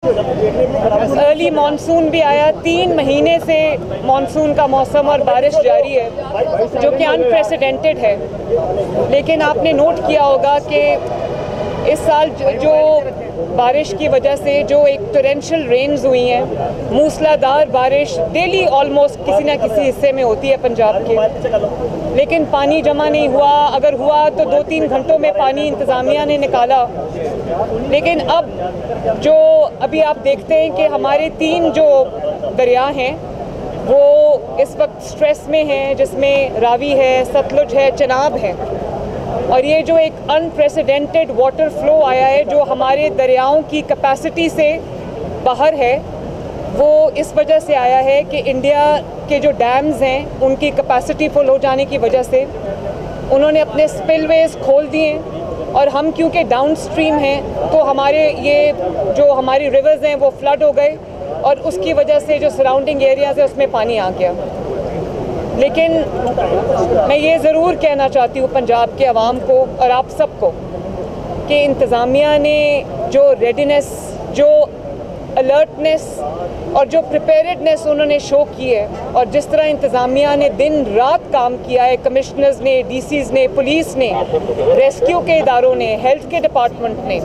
Early monsoon भी आया। 3 महीने से मानसून का मौसम और बारिश जारी है, जो कि अनप्रेसिडेंटेड है। लेकिन आपने नोट किया होगा कि इस साल जो बारिश की वजह से जो एक टोरेंशियल रेन्स हुई हैं, मूसलाधार बारिश डेली ऑलमोस्ट किसी ना किसी हिस्से में होती है पंजाब के, लेकिन पानी जमा नहीं हुआ। अगर हुआ तो 2-3 घंटों में पानी इंतज़ामिया ने निकाला। लेकिन अब जो अभी आप देखते हैं कि हमारे 3 जो दरिया हैं वो इस वक्त स्ट्रेस में हैं, जिसमें रावी है, सतलुज है, चनाब है। और ये जो एक अनप्रेसिडेंटेड वाटर फ्लो आया है, जो हमारे दरियाओं की कैपेसिटी से बाहर है, वो इस वजह से आया है कि इंडिया के जो डैम्स हैं उनकी कैपेसिटी फुल हो जाने की वजह से उन्होंने अपने स्पिलवेज खोल दिए। और हम क्योंकि डाउन स्ट्रीम हैं तो हमारे ये जो हमारी रिवर्स हैं वो फ्लड हो गए, और उसकी वजह से जो सराउंडिंग एरियाज़ है उसमें पानी आ गया। लेकिन मैं ये ज़रूर कहना चाहती हूँ पंजाब के अवाम को और आप सबको कि इंतज़ामिया ने जो रेडीनेस, जो अलर्टनेस और जो प्रिपेयर्डनेस उन्होंने शो की है, और जिस तरह इंतज़ामिया ने दिन रात काम किया है, कमिश्नर्स ने, डीसीज़ ने, पुलिस ने, रेस्क्यू के इदारों ने, हेल्थ के डिपार्टमेंट ने,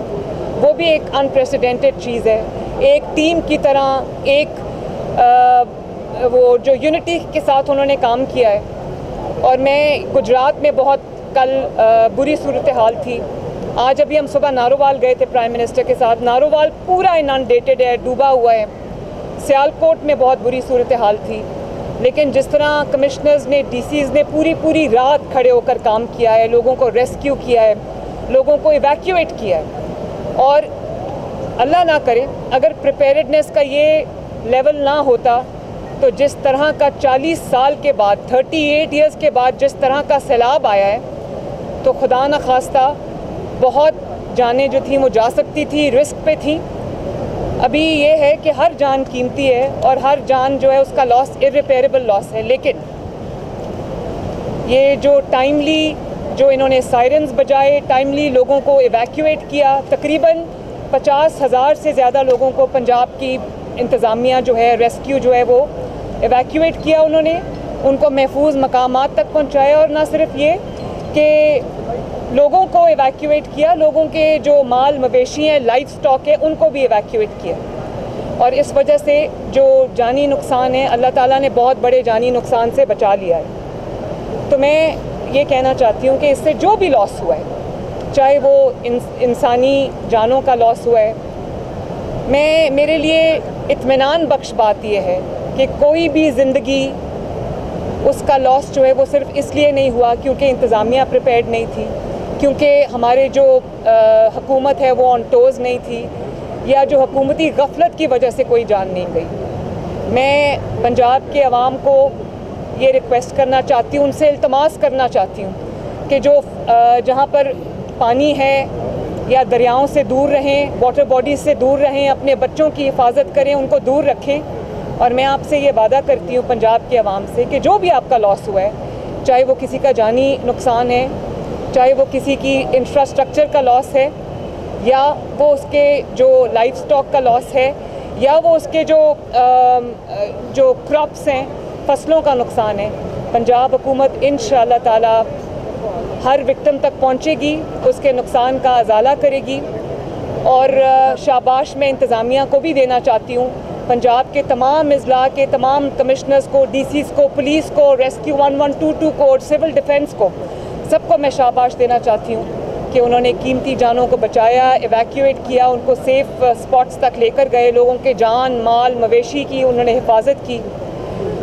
वो भी एक अनप्रेसिडेंटेड चीज़ है। एक टीम की तरह एक वो जो यूनिटी के साथ उन्होंने काम किया है। और मैं गुजरात में बहुत कल बुरी सूरत हाल थी। आज अभी हम सुबह नारोवाल गए थे प्राइम मिनिस्टर के साथ। नारोवाल पूरा इनंडेटेड है, डूबा हुआ है। सियालकोट में बहुत बुरी सूरत हाल थी। लेकिन जिस तरह कमिश्नर्स ने, डीसीज़ ने पूरी रात खड़े होकर काम किया है, लोगों को रेस्क्यू किया है, लोगों को इवैक्यूएट किया है। और अल्लाह ना करे अगर प्रिपेयर्डनेस का ये लेवल ना होता तो जिस तरह का 40 साल के बाद, 38 इयर्स के बाद जिस तरह का सैलाब आया है, तो खुदा न खास्ता बहुत जानें जो थी वो जा सकती थी, रिस्क पे थी। अभी ये है कि हर जान कीमती है और हर जान जो है उसका लॉस इर्रिपेयरेबल लॉस है। लेकिन ये जो टाइमली जो इन्होंने सायरन्स बजाए, टाइमली लोगों को इवैक्यूएट किया, तकरीबन 50,000 से ज़्यादा लोगों को पंजाब की इंतज़ामिया जो है, रेस्क्यू जो है वो इवैक्यूएट किया उन्होंने, उनको महफूज मकामात तक पहुंचाया। और ना सिर्फ ये कि लोगों को इवैक्यूएट किया, लोगों के जो माल मवेशी हैं, लाइफ स्टॉक है, उनको भी इवैक्यूएट किया। और इस वजह से जो जानी नुकसान है, अल्लाह ताला ने बहुत बड़े जानी नुकसान से बचा लिया है। तो मैं ये कहना चाहती हूँ कि इससे जो भी लॉस हुआ है, चाहे वो इंसानी जानों का लॉस हुआ है, मेरे लिए इत्मीनान बख्श बात यह है कि कोई भी ज़िंदगी उसका लॉस जो है वो सिर्फ इसलिए नहीं हुआ क्योंकि इंतज़ामिया प्रिपेयर्ड नहीं थी, क्योंकि हमारे जो हुकूमत है वो ऑन टोज़ नहीं थी, या जो हुकूमती गफलत की वजह से कोई जान नहीं गई। मैं पंजाब के अवाम को ये रिक्वेस्ट करना चाहती हूँ, उनसे इल्तमास करना चाहती हूँ कि जो जहाँ पर पानी है या दरियाओं से दूर रहें, वाटर बॉडीज़ से दूर रहें, अपने बच्चों की हिफाजत करें, उनको दूर रखें। और मैं आपसे ये वादा करती हूँ पंजाब के अवाम से कि जो भी आपका लॉस हुआ है, चाहे वो किसी का जानी नुकसान है, चाहे वो किसी की इंफ्रास्ट्रक्चर का लॉस है, या वो उसके जो लाइफ स्टॉक का लॉस है, या वो उसके जो क्रॉप्स हैं, फसलों का नुकसान है, पंजाब हुकूमत इंशाअल्लाह ताला हर विक्टिम तक पहुंचेगी, उसके नुकसान का अजाला करेगी। और शाबाश मैं इंतज़ामिया को भी देना चाहती हूँ, पंजाब के तमाम अजला के तमाम कमिश्नर्स को, डीसीज़ को, पुलिस को, रेस्क्यू 1122 को, सिविल डिफेंस को, सबको मैं शाबाश देना चाहती हूँ कि उन्होंने कीमती जानों को बचाया, इवैक्यूएट किया, उनको सेफ स्पॉट्स तक लेकर गए, लोगों के जान माल मवेशी की उन्होंने हिफाजत की।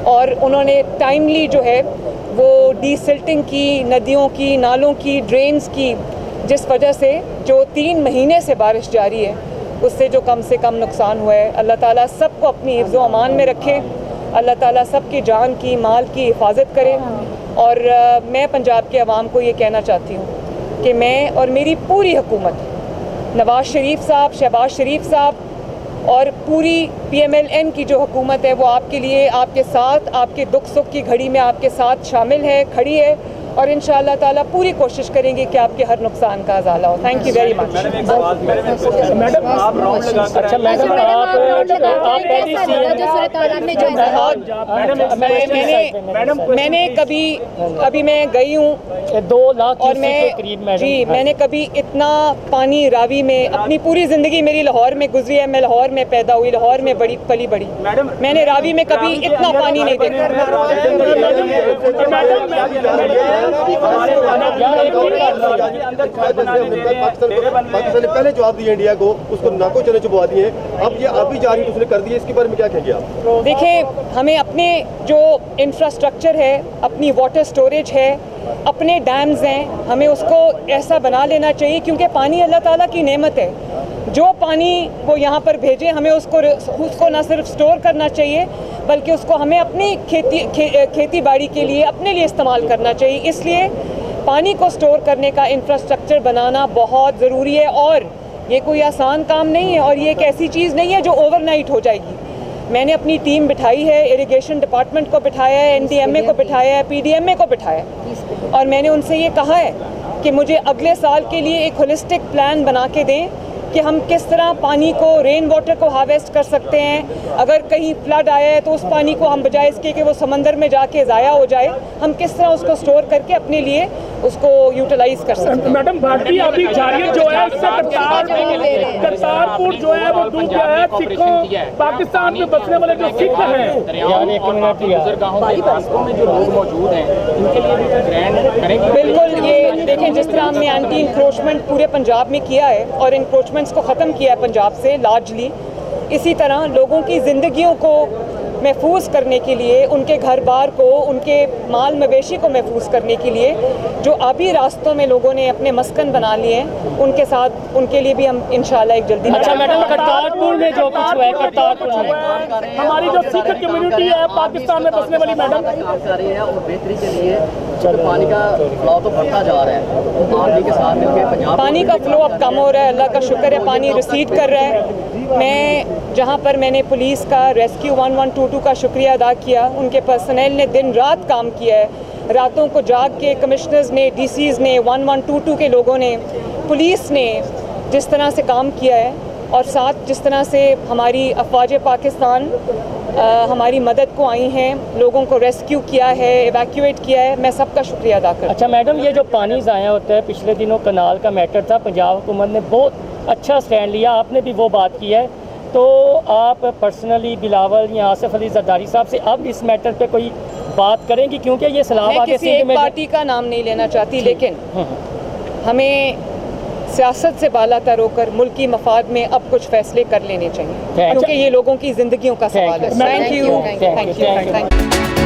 और उन्होंने टाइमली जो है वो डीसिल्टिंग की, नदियों की, नालों की, ड्रेन्स की, जिस वजह से जो 3 महीने से बारिश जारी है उससे जो कम से कम नुकसान हुआ है। अल्लाह ताला सबको अपनी हिफ्ज़ व अमान में रखे, अल्लाह ताला सबकी जान की, माल की हिफाजत करे। और मैं पंजाब के अवाम को ये कहना चाहती हूँ कि मैं और मेरी पूरी हुकूमत, नवाज़ शरीफ साहब, शहबाज शरीफ साहब और पूरी PMLN की जो हुकूमत है वो आपके लिए, आपके साथ, आपके दुख सुख की घड़ी में आपके साथ शामिल है, खड़ी है। और इंशाअल्लाह ताला पूरी कोशिश करेंगे कि आपके हर नुकसान का अजाला हो। Thank you very much. Madam आप राउंड लगाकर अच्छा मैडम मैंने कभी अभी मैं गई हूँ 2 लाख और मैंने कभी इतना पानी रावी में अपनी पूरी जिंदगी मेरी लाहौर में गुजरी है। मैं लाहौर में पैदा हुई, लाहौर में बड़ी पली बड़ी, मैंने रावी में कभी इतना पानी नहीं देखा। पाकिस्तान ने पहले जवाब दिया इंडिया को, उसको नाको चने चुबवा दिए, अब ये आप ही जा रही उसने कर दिया, इसके बारे में क्या कहेंगे आप? देखिए, हमें अपने जो इंफ्रास्ट्रक्चर है, अपनी वाटर स्टोरेज है, अपने डैम्स हैं, हमें उसको ऐसा बना लेना चाहिए क्योंकि पानी अल्लाह ताला की नेमत है। जो पानी वो यहाँ पर भेजे हमें उसको ना सिर्फ स्टोर करना चाहिए बल्कि उसको हमें अपनी खेती बाड़ी के लिए अपने लिए इस्तेमाल करना चाहिए। इसलिए पानी को स्टोर करने का इंफ्रास्ट्रक्चर बनाना बहुत ज़रूरी है और ये कोई आसान काम नहीं है और ये एक ऐसी चीज़ नहीं है जो ओवरनाइट हो जाएगी। मैंने अपनी टीम बिठाई है, इरिगेशन डिपार्टमेंट को बिठाया है, NDMA को बिठाया है, PDMA को बिठाया है और मैंने उनसे ये कहा है कि मुझे अगले साल के लिए एक होलिस्टिक प्लान बना के दें कि हम किस तरह पानी को, रेन वाटर को हार्वेस्ट कर सकते हैं। अगर कहीं फ्लड आया है तो उस पानी को हम बजाय इसके कि वो समंदर में जाके ज़ाया हो जाए, हम किस तरह उसको स्टोर करके अपने लिए उसको यूटिलाइज कर सकते हैं। मैडम भारतीय अभी जारियत जो है उससे करतारपुर जो है वो डूब गया है। सिखों पाकिस्तान में बसने वाले जो सिख हैं में जो लोग मौजूद हैं इनके लिए भी ग्रैंड करेंगे। बिल्कुल, ये देखें जिस तरह हमने एंटी इंक्रोचमेंट पूरे पंजाब में किया है और इंक्रोचमेंट्स को ख़त्म किया है पंजाब से लार्जली, इसी तरह लोगों की ज़िंदगियों को महफूज करने के लिए, उनके घर बार को, उनके माल मवेशी को महफूज करने के लिए जो आबी रास्तों में लोगों ने अपने मस्कन बना लिए हैं, उनके साथ उनके लिए भी हम इंशाल्लाह एक जल्दी। अच्छा मैडम, करतारपुर में जो कुछ हुआ है, करतारपुर में हमारी जो सिख कम्युनिटी है पाकिस्तान में बसने वाली मैडम आ रही है और बेहतरी के लिए पानी का फ्लो तो बढ़ता जा रहा है। आर्मी के साथ मिलकर पंजाब पानी का फ्लो अब कम हो रहा है, अल्लाह का शुक्र है, पानी रिसीड कर रहा है। मैं जहाँ पर मैंने पुलिस का रेस्क्यू 1122 का शुक्रिया अदा किया, उनके पर्सनल ने दिन रात काम किया है, रातों को जाग के कमिश्नर्स ने, DCs ने, 1122 के लोगों ने, पुलिस ने जिस तरह से काम किया है और साथ जिस तरह से हमारी अफवाज पाकिस्तान हमारी मदद को आई हैं, लोगों को रेस्क्यू किया है, एवैक्यूएट किया है, मैं सबका शुक्रिया अदा करती हूँ। अच्छा मैडम, ये जो पानी ज़ाया होता है, पिछले दिनों कनाल का मैटर था, पंजाब हुकूमत ने बहुत अच्छा स्टैंड लिया, आपने भी वो बात की है, तो आप पर्सनली बिलावल या आसिफ अली जरदारी साहब से अब इस मैटर पे कोई बात करेंगी? क्योंकि ये इस्लामाबाद मैं किसी एक पार्टी का नाम नहीं लेना चाहती, लेकिन हमें सियासत से बालातर होकर मुल्की मफाद में अब कुछ फैसले कर लेने चाहिए क्योंकि ये लोगों की जिंदगियों का सवाल है। Thank you.